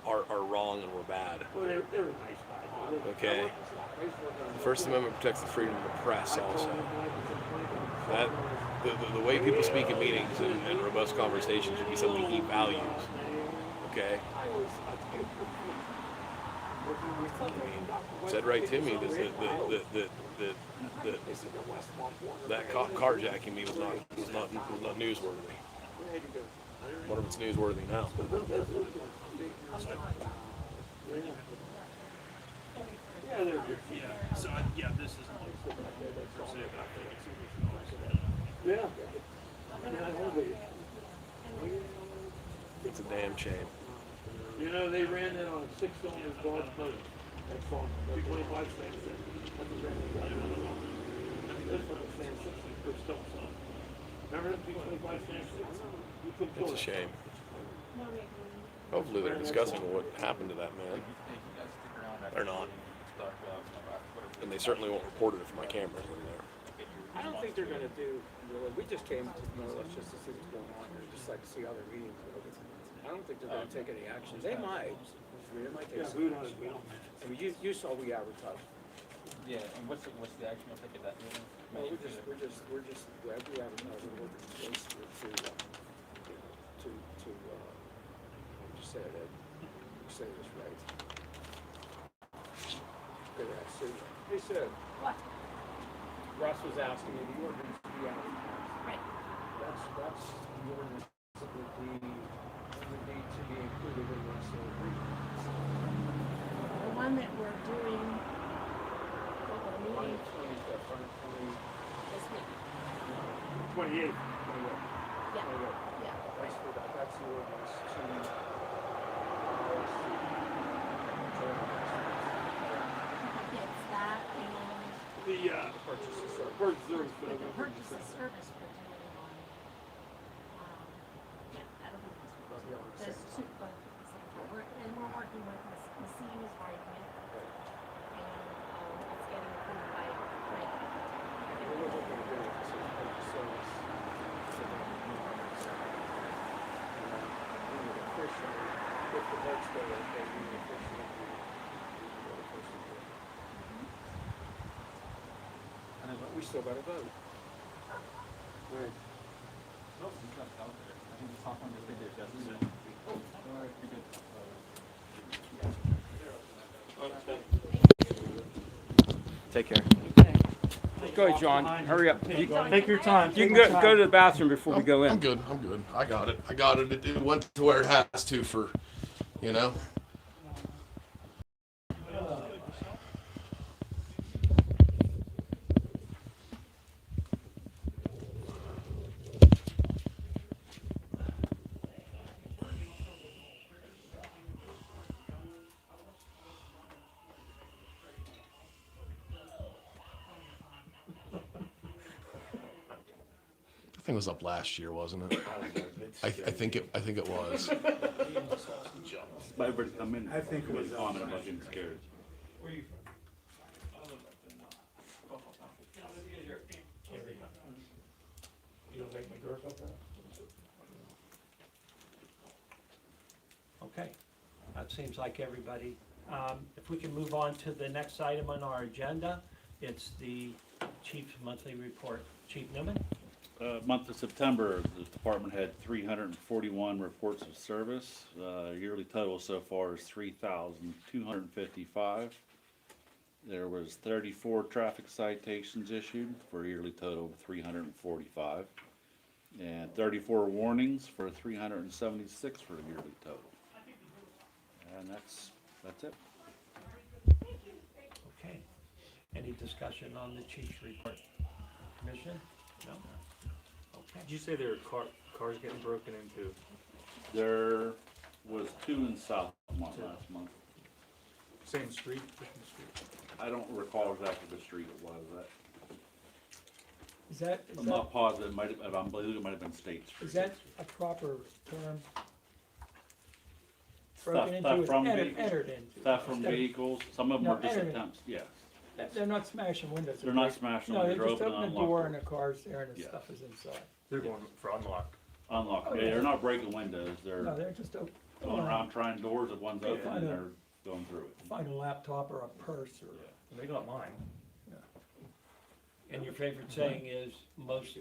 are wrong and we're bad.
Well, they were nice guys.
Okay? The First Amendment protects the freedom of the press also. That the way people speak in meetings and robust conversations should be something he values. Okay? I mean, said right to me that carjacking me was not newsworthy. What if it's newsworthy now?
So, yeah, this is
absolute shame.
You know, they ran that on a 6-cylinder Dodge motor. That's on 225 stands in. That's what ran that on. This one was saying 60 per stone. Remember the 225 stands? You couldn't kill
It's a
it.
shame. Hopefully they're discussing what happened to that man. They're not. And they certainly won't report it if my camera's in there.
I don't think they're gonna do, really, we just came to know us just to see what's going on here, just like to see how their meetings go. I don't think they're gonna take any action. They might. They might take
Yeah,
some.
who knows? We don't.
I mean, you saw we advertised.
Yeah, and what's the action you'll take at that meeting?
Well, we advertise, we're working close just say it, Ed. You say this right. Okay, that's Sue. Hey, Sue.
What?
Russ was asking me, the ordinance to be advertised.
Right.
That's the ordinance that would need to be included in this agreement.
The one that we're doing, for the meeting this week.
28.
Yeah, yeah.
That's the ordinance to.
It's that and
The
Purchase of service.
purchase service for
with
the
the purchase of service we're doing on, yeah, that'll be this week. There's two, both at the same time. We're working with, Machine is writing it. And, it's getting approved by Frank.
We're looking to do it, so purchase service. We would officially, if the votes go okay, we would officially do the first of the year. But we still gotta vote. Right.
Take care.
Go ahead, John, hurry up.
Take your time.
You can go to the bathroom before we go in.
I'm good. I got it. It went to where it has to for, you know. I think it was up last year, wasn't it? I think it was.
But everybody come in. I think it was on about getting scared.
Okay, that seems like everybody. If we can move on to the next item on our agenda, it's the Chief's monthly report. Chief Newman?
Month of September, the department had 341 reports of service. Yearly total so far is 3,255. There was 34 traffic citations issued for a yearly total of 345. And 34 warnings for 376 for a yearly total. And that's it.
Okay. Any discussion on the Chief's report? Commissioner? No? Okay.
Did you say there were cars getting broken into?
There was 2 in South last month.
Same street, different street?
I don't recall exactly the street it was.
Is
I'm not positive. I believe it might have been State Street.
is that a proper term?
Theft
Broken into,
from
entered
vehicles.
into.
Theft from vehicles. Some of them
No,
are just
entered.
attempts. Yes.
They're not smashing windows.
They're not smashing
No,
them.
they
They're
just
open
open
and
the door
unlocked.
and the car's there and the
Yeah.
stuff is inside.
They're going for unlock.
Unlocked.
Oh,
Yeah,
yeah.
they're not breaking windows. They're
No, they're just open.
going around trying doors. If one's open,
I
and
know.
they're going through it.
Find a laptop or a purse or.
They got mine.
And your favorite saying is most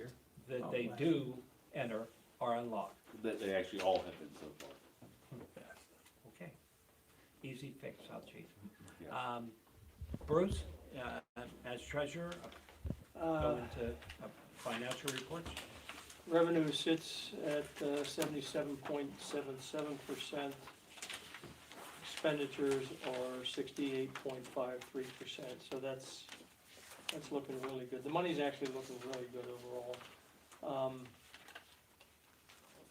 that they do enter are unlocked.
That they actually all have been so far.
Okay. Easy fix, huh, Chief?
Yeah.
Bruce, as treasurer, go into financial reports.
Revenue sits at 77.77%. Expenditures are 68.53%, so that's looking really good. The money's actually looking really good overall.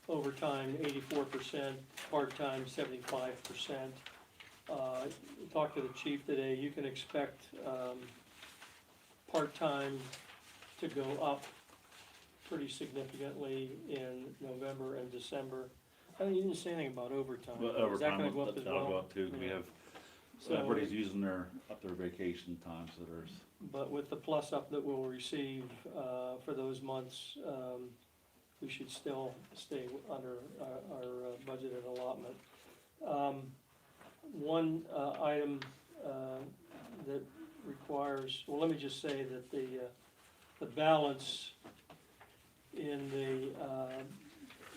overtime 84%, part-time 75%. Talked to the chief today, you can expect, part-time to go up pretty significantly in November and December. I mean, you didn't say anything about overtime.
But
Is that gonna
overtime,
go up as
that'll go
well?
up too, we
Yeah.
have,
So-
everybody's using up their vacation time, so there's,
But with the plus up that we'll receive, for those months, we should still stay under our budgeted allotment. One, item, that requires, well, let me just say that the balance in the,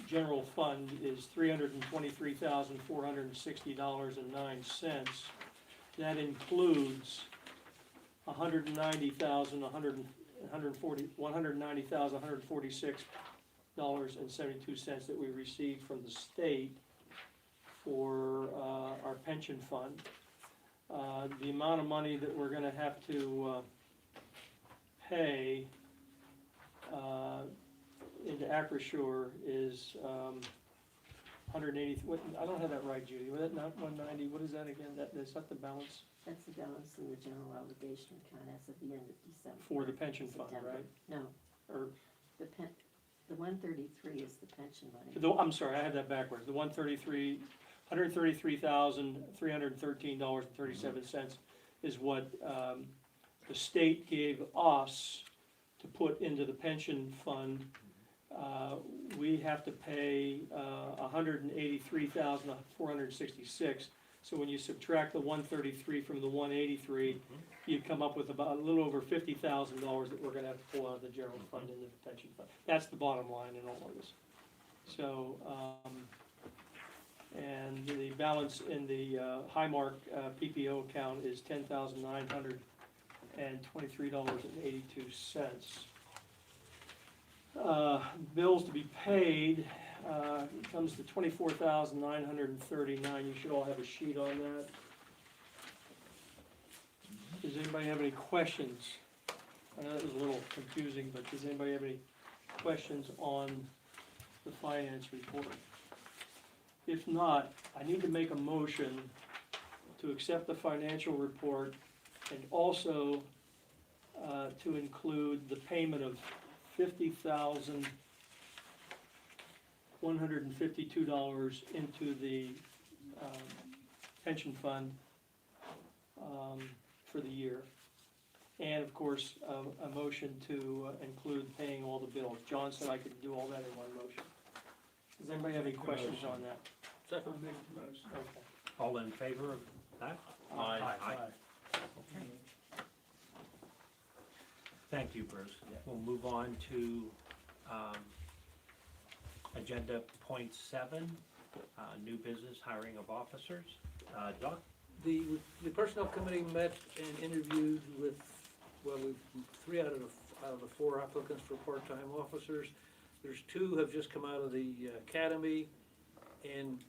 general fund is $323,460.09. That includes $190,146.72 that we received from the state for our pension fund. The amount of money that we're gonna have to pay into Acrisure is 180, what, I don't have that right, Judy, was that not 190, what is that again, is that the balance
That's the balance in the general obligation account as of the end of December.
for the pension fund,
September.
right?
No,
Or,
the 133 is the pension money.
I'm sorry, I had that backwards, the $133,313.37 is what the state gave us to put into the pension fund. We have to pay $183,466. So when you subtract the 133 from the 183, you come up with about a little over $50,000 that we're gonna have to pull out of the general fund into the pension fund. That's the bottom line in all of this. So, and the balance in the Highmark PPO account is $10,923.82. Bills to be paid, comes to $24,939, you should all have a sheet on that. Does anybody have any questions? I know that was a little confusing, but does anybody have any questions on the finance report? If not, I need to make a motion to accept the financial report and also to include the payment of $50,152 into the pension fund for the year. And of course, a motion to include paying all the bills. John said I could do all that in one motion. Does anybody have any questions on that?
Second.
Okay.
All in favor of that?
Aye.
Okay. Thank you, Bruce. We'll move on to agenda point 7, new business hiring of officers. Doc?
The personnel committee met and interviewed with, well, 3 out of the 4 applicants for part-time officers. There's 2 have just come out of the academy, and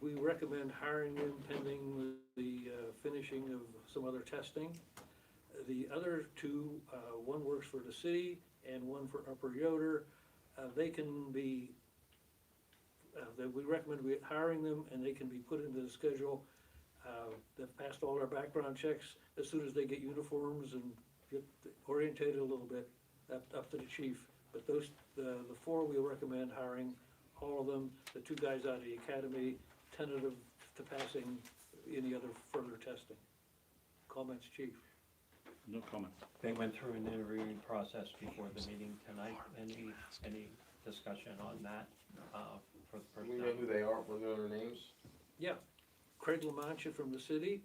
we recommend hiring them pending the finishing of some other testing. The other 2, one works for the city and one for Upper Yoder. They can be, we recommend hiring them, and they can be put into the schedule. They've passed all our background checks. As soon as they get uniforms and get orientated a little bit, up to the chief. But those, the 4 we'll recommend hiring, all of them. The 2 guys out of the academy, tentative to passing any other further testing. Comments, chief?
no comment.
They went through an interviewing process before the meeting tonight. Any discussion on that for the
We know
personnel?
who they are, we know their names.
Yeah. Craig LaMancha from the city,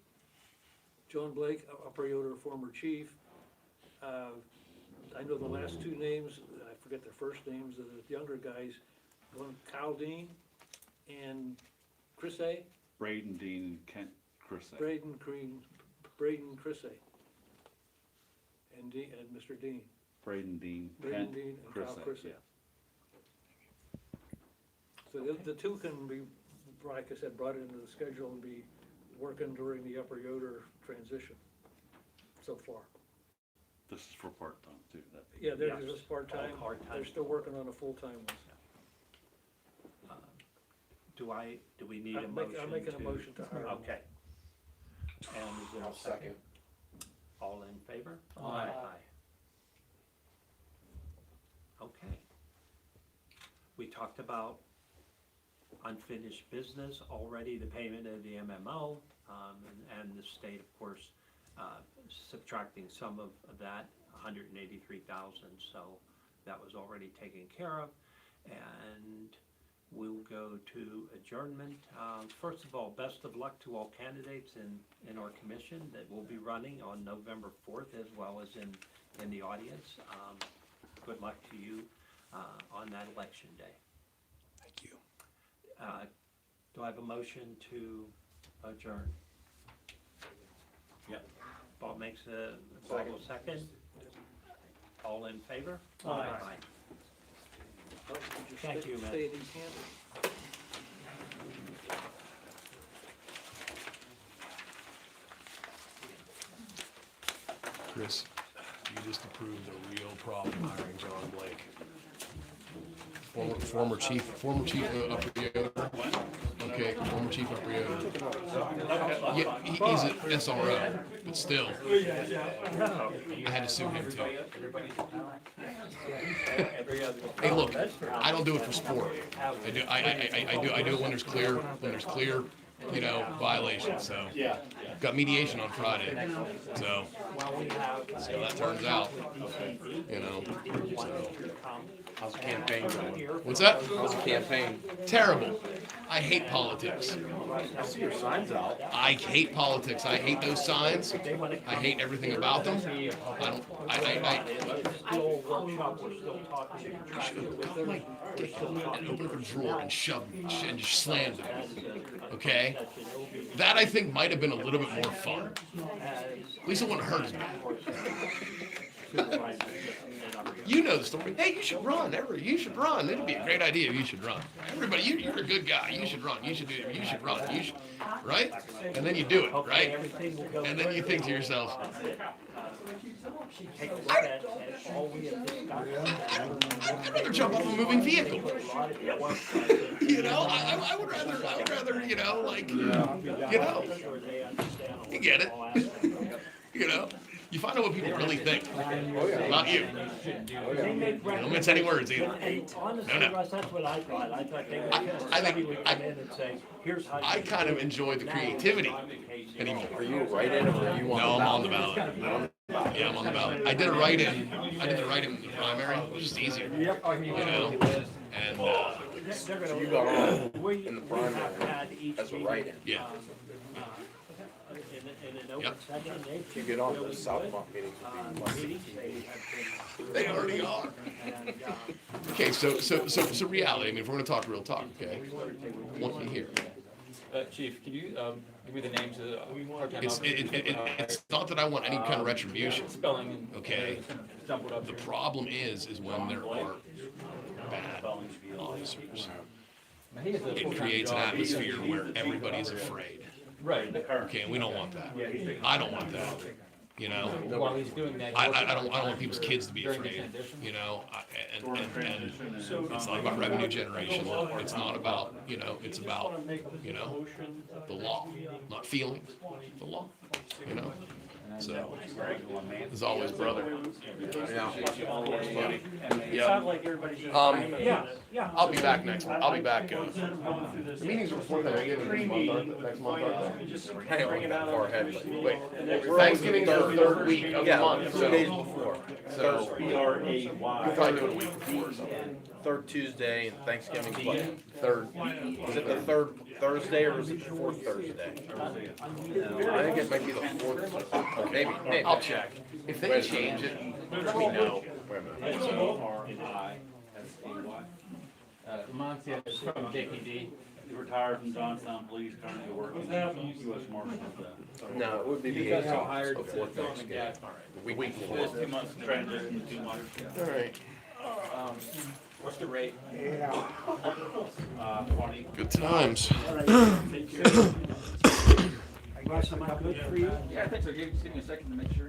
John Blake, Upper Yoder, former chief. I know the last 2 names, I forget their first names, the younger guys, one Kyle Dean and Chris A.
Braden, Dean, and Kent Chrissy.
Braden Chris A. And Mr. Dean.
Braden, Dean,
Braden
Kent
Dean and Kyle
Chrissy,
Chris A.
yeah.
So the 2 can be, like I said, brought into the schedule and be working during the Upper Yoder transition so far.
This is for part-time too, that.
Yeah, they're
Yes.
just part-time.
All part-time.
They're still working on a full-time one.
do we need a
I'm
motion to?
making a motion to hire.
Okay. And is there a second? All in favor?
Aye.
Okay. We talked about unfinished business already, the payment of the MMO, and the state, of course, subtracting some of that, 183,000, so that was already taken care of. And we'll go to adjournment. First of all, best of luck to all candidates in our commission that will be running on November 4th, as well as in the audience. Good luck to you on that election day.
Thank you.
Do I have a motion to adjourn? Yep. Bob makes a second. All in favor?
Aye.
Thank you, Matt.
Stay at East Hampton.
Chris, you just approved the real problem hiring John Blake. Former chief Upper Yoder. Okay, former chief Upper Yoder. Yeah, he's an SRO, but still, I had to sue him too. Hey, look, I don't do it for sport. I do it when there's clear, violations. So, got mediation on Friday. So that turns out, So.
How's the campaign going?
What's that?
How's the campaign?
Terrible. I hate politics.
I see your signs out.
I hate politics. I hate those signs. I hate everything about them. And open up a drawer and shove and just slammed it. Okay? That I think might have been a little bit more fun. At least it wouldn't hurt as bad. You know the story. Hey, you should run. You should run. It'd be a great idea if you should run. Everybody, you're a good guy. You should run. You should do it. You should run. You should, right? And then you do it, right? And then you think to yourself, I'd rather jump off a moving vehicle. I would rather, you get it. You find out what people really think about you. Don't mince any words either. No.
That's what I thought. I thought they would come in and say, here's how.
I kind of enjoy the creativity anymore.
Are you write-in or are you
No, I'm on the ballot. Yeah, I'm on the ballot. I did the write-in in the primary. It was just easier. And
So you got on in the primary as a write-in.
yeah. Yep.
If you get on the Southmont meetings,
They already are. Okay, so reality. I mean, if we're going to talk real talk, okay? Want me here?
Chief, can you give me the names of the part-time
It's not that I want any kind of retribution.
spelling?
Okay.
Jumbled up
The
here.
problem is when there are bad officers. It creates an atmosphere where everybody's afraid.
Right.
Okay, and we don't want that. I don't want that.
While he's doing that.
I don't want people's kids to be afraid. And it's not about revenue generation. It's not about it's about the law, not feelings. The law. So, as always, brother.
yeah.
Yeah.
like everybody's just.
I'll be back next month. I'll be back. The meetings before next month, aren't they?
Hang on, that far ahead.
Wait, Thanksgiving's the third week of the
Yeah,
month.
2 days before.
So, we'll probably do it a week before or something.
Third Tuesday and Thanksgiving's what?
Third.
Is it the third Thursday or is it the fourth Thursday? I think it might be the fourth. Maybe.
I'll check. If they change it, let me know.
Wait a minute.
Monty is from DPD.
He retired from Johnstown Police, currently working U.S. Marshals.
No, it would be
You
the
guys
8th
are hired to
before
fill in the
Thanksgiving.
gap.
The week before.
There's 2 months of transition, 2 months.
All right.
What's the rate?
20.
Good times.
Russ, am I good for you?
Yeah, I think so. Just give me a second to make sure.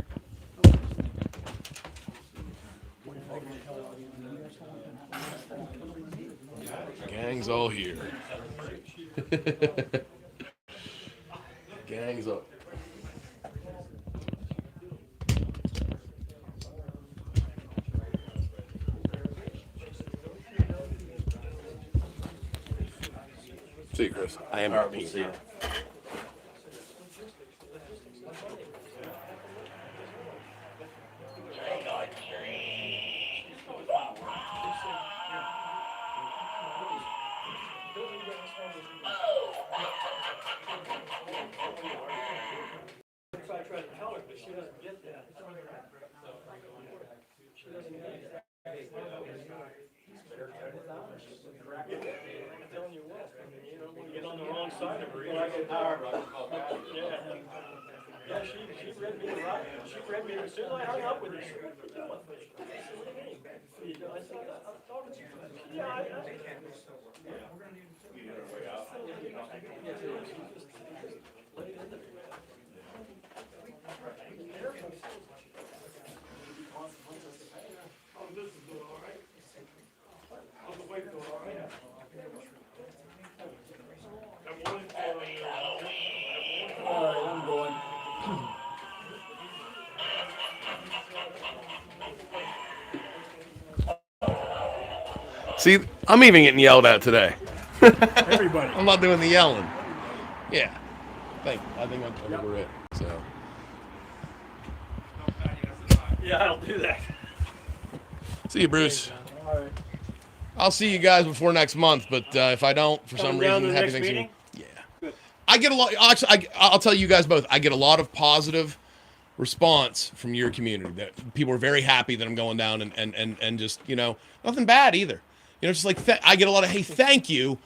Gang's all here. Gang's up. See you, Chris. I am. All right, we'll see you.
I try to tell her, but she doesn't get that. She doesn't get it. I'm telling you what, I mean, you don't want to get on the wrong side of her. Yeah. Yeah, she read me right. She read me as soon as I hung up with her. She read me down. You know, I said, I'm talking to you. Yeah, I know. This is doing all right. How's the wife doing all right? All right, I'm going.
See, I'm even getting yelled at today.
Everybody.
I'm not doing the yelling. Yeah. I think we're it. So.
Yeah, I'll do that.
See you, Bruce.
All right.
I'll see you guys before next month, but if I don't, for some
Coming down to
reason,
the
happy
next
Thanksgiving.
meeting?
Yeah. I get a lot. Actually, I'll tell you guys both. I get a lot of positive response from your community. That people are very happy that I'm going down and just nothing bad either. Just like I get a lot of thank you.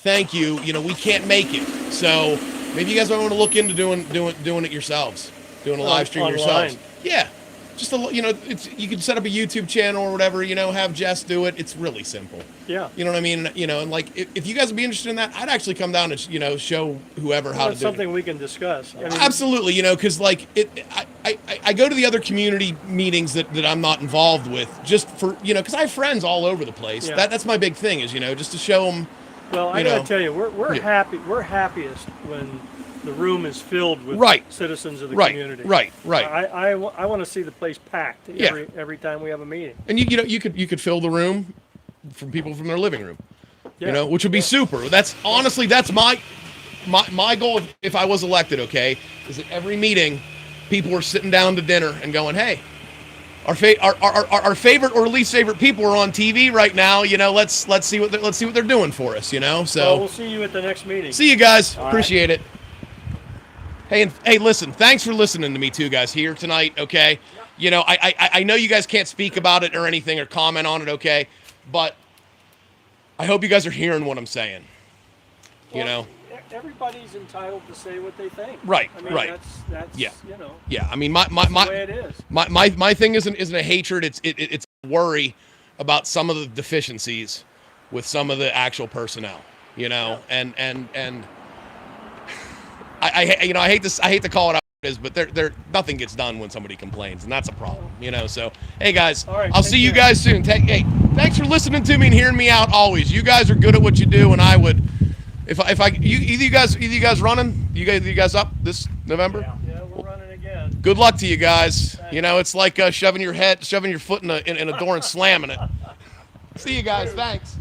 We can't make it, so maybe you guys might want to look into doing it yourselves, doing a live stream yourselves. Yeah. Just you can set up a YouTube channel or whatever, have Jess do it. It's really simple.
Yeah.
You know what I mean? And like, if you guys would be interested in that, I'd actually come down and, show whoever how to do it.
That's something we can discuss. I mean,
absolutely, because like, I go to the other community meetings that I'm not involved with just for, because I have friends all over the place.
Yeah.
That's my big thing is, just to show them.
Well, I gotta tell you, we're happy. We're happiest when the room is filled with citizens of the community. Right. I want to see the place packed every time we have a meeting.
And you could fill the room from people from their living room, which would be super. That's honestly my goal if I was elected. Okay, is that every meeting people were sitting down to dinner and going, hey. Our favorite or least favorite people are on TV right now. Let's see what they're doing for us. So
well, we'll see you at the next meeting.
See you guys.
All
Appreciate it. Hey, listen. Thanks for listening to me too, guys. Here tonight. Okay. I know you guys can't speak about it or anything or comment on it. Okay, but I hope you guys are hearing what I'm saying.
Well, everybody's entitled to say what they think.
Right.
I mean,
right.
That's
yeah.
Yeah.
I mean, my
the way it is.
My thing isn't a hatred. It's a worry about some of the deficiencies with some of the actual personnel. And I hate this. I hate to call it out what it is, but nothing gets done when somebody complains, and that's a problem. So hey guys,
all right,
I'll see you guys soon. Hey, thanks for listening to me and hearing me out always. You guys are good at what you do, and I would. If either you guys running, you guys up this November?
Yeah, we're running again.
Good luck to you guys. It's like shoving your foot in a door and slamming it. See you guys. Thanks.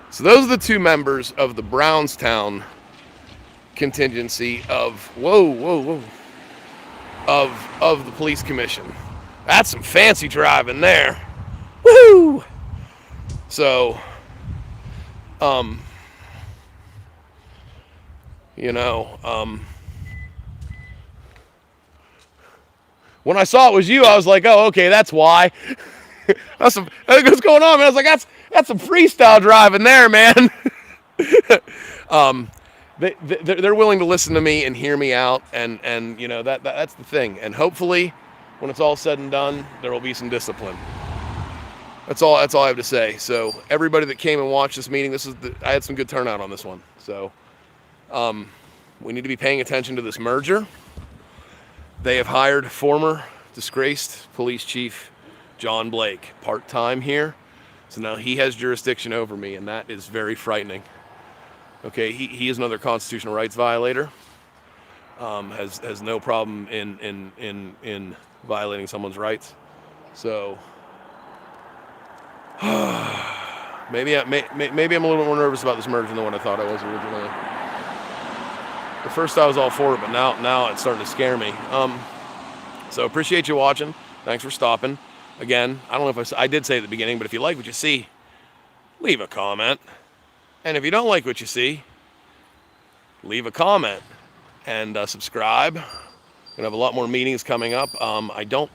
So those are the two members of the Brownstown contingency of of the police commission. That's some fancy driving there. Woo! So, when I saw it was you, I was like, oh, okay, that's why. I think what's going on, man. I was like, that's some freestyle driving there, man. They're willing to listen to me and hear me out, and that's the thing. And hopefully, when it's all said and done, there will be some discipline. That's all I have to say. So everybody that came and watched this meeting, I had some good turnout on this one. So we need to be paying attention to this merger. They have hired former disgraced police chief John Blake part-time here. So now he has jurisdiction over me, and that is very frightening. Okay, he is another constitutional rights violator. Has no problem in violating someone's rights. So maybe I'm a little more nervous about this merger than what I thought I was originally. At first I was all for it, but now it's starting to scare me. So appreciate you watching. Thanks for stopping. Again, I don't know if I did say at the beginning, but if you like what you see, leave a comment. And if you don't like what you see, leave a comment and subscribe. Gonna have a lot more meetings coming up. I don't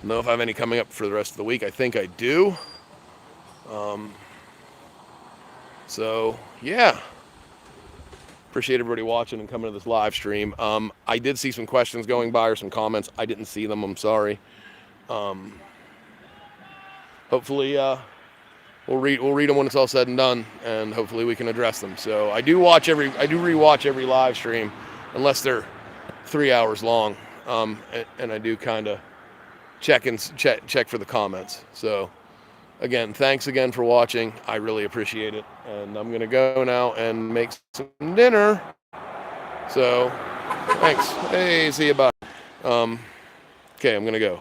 know if I have any coming up for the rest of the week. I think I do. So yeah, appreciate everybody watching and coming to this live stream. I did see some questions going by or some comments. I didn't see them. I'm sorry. Hopefully we'll read them when it's all said and done, and hopefully we can address them. So I do rewatch every live stream, unless they're 3 hours long, and I do kind of check for the comments. So again, thanks again for watching. I really appreciate it, and I'm gonna go now and make some dinner. So thanks. Hey, see you. Bye. Okay, I'm gonna go.